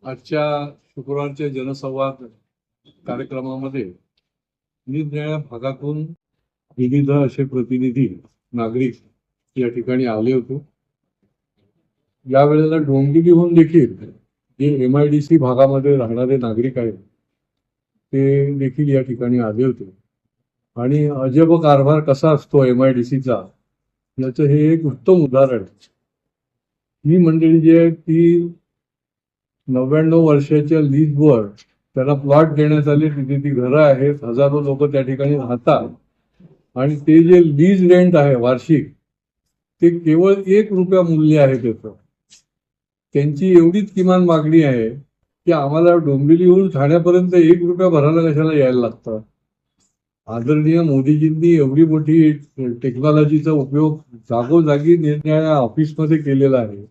आजच्या शुक्रवारच्या जनसंवाद कार्यक्रमामध्ये निरनिराळ्या भागातून विविध असे प्रतिनिधी नागरिक या ठिकाणी आले होते. यावेळेला डोंबिवलीहून देखील जे MIDC भागामध्ये राहणारे नागरिक आहेत ते देखील या ठिकाणी आले होते. आणि अजब कारभार कसा असतो MIDCचा याचं हे एक उत्तम उदाहरण आहे. ही मंडळी जी आहे ती 99 वर्षाच्या लीजवर त्याला प्लॉट देण्यात आले. तिथे ती घरं आहेत, हजारो लोक त्या ठिकाणी राहतात आणि ते जे लीज रेंट आहे वार्षिक ते केवळ 1 रुपया मूल्य आहे त्याचं. त्यांची एवढीच किमान मागणी आहे की आम्हाला डोंबिवलीहून ठाण्यापर्यंत 1 रुपया भरायला कशाला यायला लागतं. आदरणीय मोदीजींनी एवढी मोठी टेक्नॉलॉजीचा उपयोग जागोजागी निरनिराळ्या ऑफिसमध्ये केलेला आहे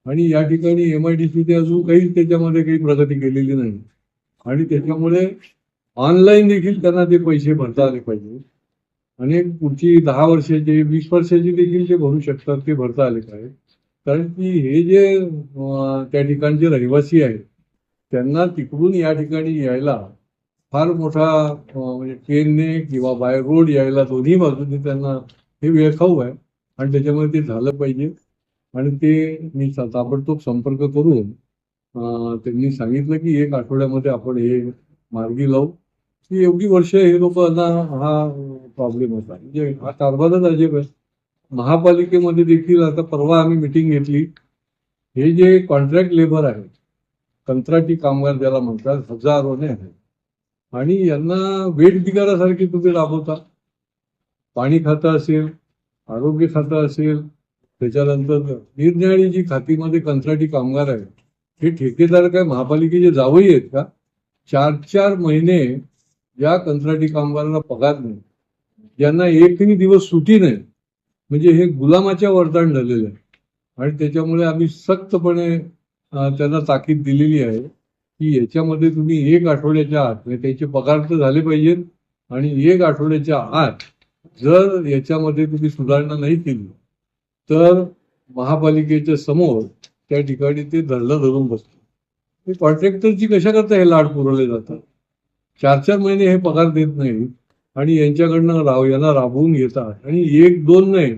आणि या ठिकाणी MIDCने अजून त्याच्यामध्ये काही प्रगती केलेली नाही. आणि त्याच्यामुळे ऑनलाईन देखील त्यांना ते पैसे भरता आले पाहिजे आणि पुढची 10 वर्षाचे 20 वर्षाची देखील ते भरू शकतात, ते भरता आले पाहिजे. कारण की हे जे त्या ठिकाणचे रहिवासी आहेत त्यांना तिकडून या ठिकाणी यायला फार मोठा म्हणजे ट्रेनने किंवा बाय रोड यायला दोन्ही बाजूने त्यांना हे वेळखाऊ आहे आणि त्याच्यामुळे ते झालं पाहिजे. आणि ते मी ताबडतोब संपर्क करून त्यांनी सांगितलं की 1 आठवड्यामध्ये आपण हे मार्गी लावू. की एवढी वर्ष हे लोकांना हा प्रॉब्लेम होता. म्हणजे हा कारभारच अजब आहे. महापालिकेमध्ये देखील आता परवा आम्ही मिटिंग घेतली. हे जे कॉन्ट्रॅक्ट लेबर आहे, कंत्राटी कामगार ज्याला म्हणतात, हजारोने आहेत आणि यांना वेट बिगारासारखी तुम्ही राबवता. पाणी खातं असेल, आरोग्य खातं असेल, त्याच्यानंतर निरनिराळी जी खातीमध्ये कंत्राटी कामगार आहेत हे ठेकेदार काय महापालिकेचे जावई आहेत का? 4-4 महिने या कंत्राटी कामगारांना पगार नाही, ज्यांना एकही दिवस सुटी नाही. म्हणजे हे गुलामाच्या वरदान झालेलं आहे. आणि त्याच्यामुळे आम्ही सख्तपणे त्यांना ताकीद दिलेली आहे की याच्यामध्ये तुम्ही 1 आठवड्याच्या आत म्हणजे त्याचे पगार तर झाले पाहिजेत आणि 1 आठवड्याच्या आत जर याच्यामध्ये तुम्ही सुधारणा नाही केली तर महापालिकेच्या समोर त्या ठिकाणी ते धरलं धरून बसतो. कॉन्ट्रॅक्टरची कशा करता हे लाड पुरवले जातात. 4-4 महिने हे पगार देत नाहीत आणि यांच्याकडनं यांना राबवून घेतात आणि 1-2 नाही,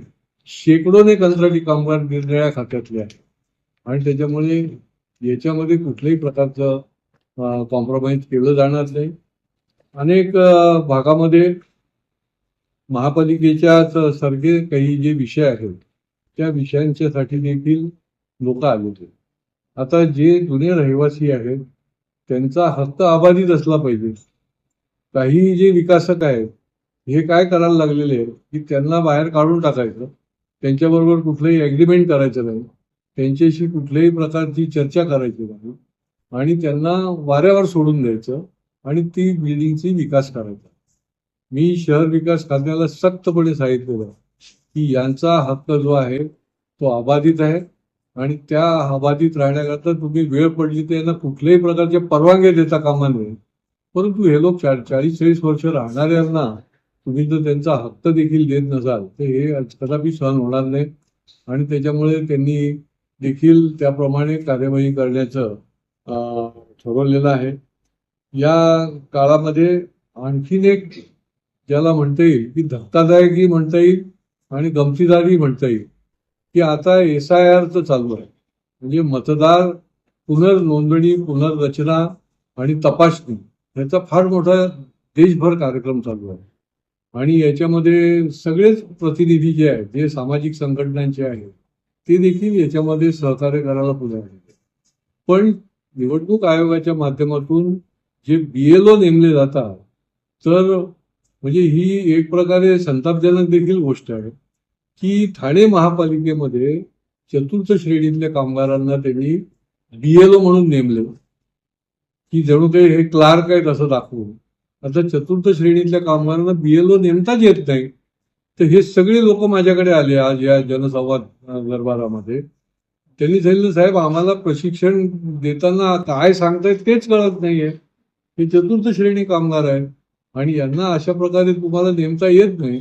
शेकडोने कंत्राटी कामगार निरनिराळ्या खात्यातले आहेत. आणि त्याच्यामुळे याच्यामध्ये कुठल्याही प्रकारचं कॉम्प्रोमाइज केलं जाणार नाही. अनेक भागामध्ये महापालिकेच्याच सारखे काही जे विषय आहेत त्या विषयांच्यासाठी देखील लोक आले होते. आता जे जुने रहिवासी आहेत त्यांचा हक्क अबाधित असला पाहिजे. काही जे विकासक आहेत हे काय करायला लागलेले आहेत की त्यांना बाहेर काढून टाकायचं, त्यांच्याबरोबर कुठलंही ॲग्रीमेंट करायचं नाही, त्यांच्याशी कुठल्याही प्रकारची चर्चा करायची नाही आणि त्यांना वाऱ्यावर सोडून द्यायचं आणि ती बिल्डिंगची विकास करायचा. मी शहर विकास खात्याला सख्तपणे सांगितलेलं की यांचा हक्क जो आहे तो अबाधित आहे आणि त्या अबाधित राहण्याकरता तुम्ही वेळ पडली तर यांना कुठल्याही प्रकारचे परवानगी देता कामा नये. परंतु हे लोक 40-40 वर्ष राहणाऱ्यांना तुम्ही जर त्यांचा हक्क देखील देत नसाल तर हे कदापि सहन होणार नाही. आणि त्याच्यामुळे त्यांनी देखील त्याप्रमाणे कार्यवाही करण्याचं ठरवलेलं आहे. या काळामध्ये आणखीन एक ज्याला म्हणता येईल की धक्कादायकही म्हणता येईल आणि गमतीदारही म्हणता येईल की आता SIR चालू आहे. म्हणजे मतदार पुनर्नोंदणी, पुनर्रचना आणि तपासणी याचा फार मोठा देशभर कार्यक्रम चालू आहे. आणि याच्यामध्ये सगळेच प्रतिनिधी जे आहेत, जे सामाजिक संघटनांचे आहेत, ते देखील याच्यामध्ये सहकार्य करायला पुढे आले. पण निवडणूक आयोगाच्या माध्यमातून जे BLO नेमले जातात तर म्हणजे ही एक प्रकारे संतापजनक देखील गोष्ट आहे की ठाणे महापालिकेमध्ये 4थी श्रेणीतल्या कामगारांना त्यांनी BLO म्हणून नेमले की जणू ते हे क्लार्क आहेत असं दाखवून. आता 4थी श्रेणीतल्या कामगारांना BLO नेमताच येत नाही. तर हे सगळे लोक माझ्याकडे आले आज या जनसंवाद दरबारामध्ये. त्यांनी सांगितलं, साहेब आम्हाला प्रशिक्षण देताना काय सांगतायत तेच कळत नाहीये. हे 4थी श्रेणी कामगार आहेत आणि यांना अशा प्रकारे तुम्हाला नेमता येत नाही.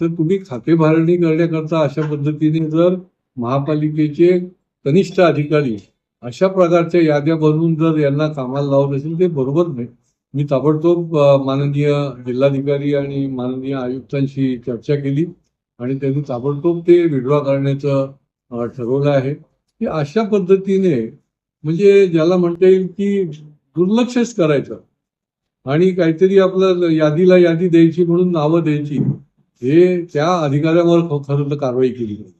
तर तुम्ही खाते भरणी करण्याकरता अशा पद्धतीने जर महापालिकेचे कनिष्ठ अधिकारी अशा प्रकारच्या याद्या बनवून जर यांना कामाला लावत असेल ते बरोबर नाही. मी ताबडतोब माननीय जिल्हाधिकारी आणि माननीय आयुक्तांशी चर्चा केली आणि त्यांनी ताबडतोब ते विड्रॉ करण्याचं ठरवलं आहे. की अशा पद्धतीने म्हणजे ज्याला म्हणता येईल की दुर्लक्षच करायचं आणि काहीतरी आपलं यादीला यादी द्यायची म्हणून नावं द्यायची, हे त्या अधिकाऱ्यावर खरं तर कारवाई केली पाहिजे.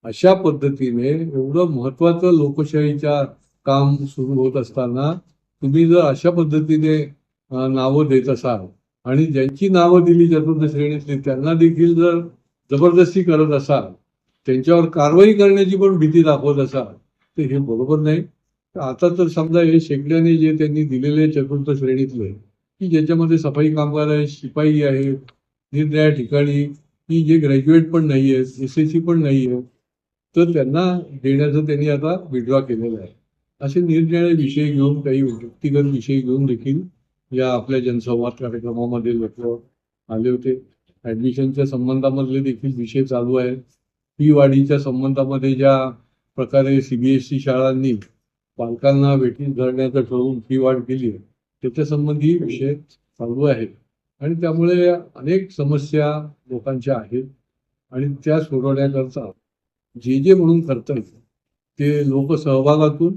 अशा पद्धतीने एवढं महत्वाचं लोकशाहीच्या काम सुरू होत असताना तुम्ही जर अशा पद्धतीने नावं देत असाल आणि ज्यांची नावं दिली चतुर्थ श्रेणीतली त्यांना देखील जर जबरदस्ती करत असाल, त्यांच्यावर कारवाई करण्याची पण भीती दाखवत असाल, तर हे बरोबर नाही. आता तर समजा हे शेकड्याने जे त्यांनी दिलेले चतुर्थ श्रेणीतले की ज्याच्यामध्ये सफाई कामगार आहे, शिपाई आहेत, निरनिराळ्या ठिकाणी की जे ग्रॅज्युएट पण नाही आहेत, SSC पण नाही आहेत, तर त्यांना देण्याचं त्यांनी आता विड्रॉ केलेलं आहे. असे निरनिराळे विषय घेऊन, काही व्यक्तिगत विषय घेऊन देखील या आपल्या जनसंवाद कार्यक्रमामध्ये लोक आले होते. ऍडमिशनच्या संबंधामधले देखील विषय चालू आहेत. फी वाढीच्या संबंधामध्ये ज्या प्रकारे CBSE शाळांनी पालकांना वेठीस धरण्याचं ठरवून फी वाढ केली आहे, त्याच्या संबंधी विषय चालू आहेत आणि त्यामुळे अनेक समस्या लोकांच्या आहेत आणि त्या सोडवण्याकरता जे म्हणून करता येतं ते लोकसहभागातून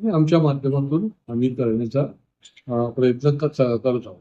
आणि आमच्या माध्यमातून आम्ही करण्याचा प्रयत्न करत आहोत.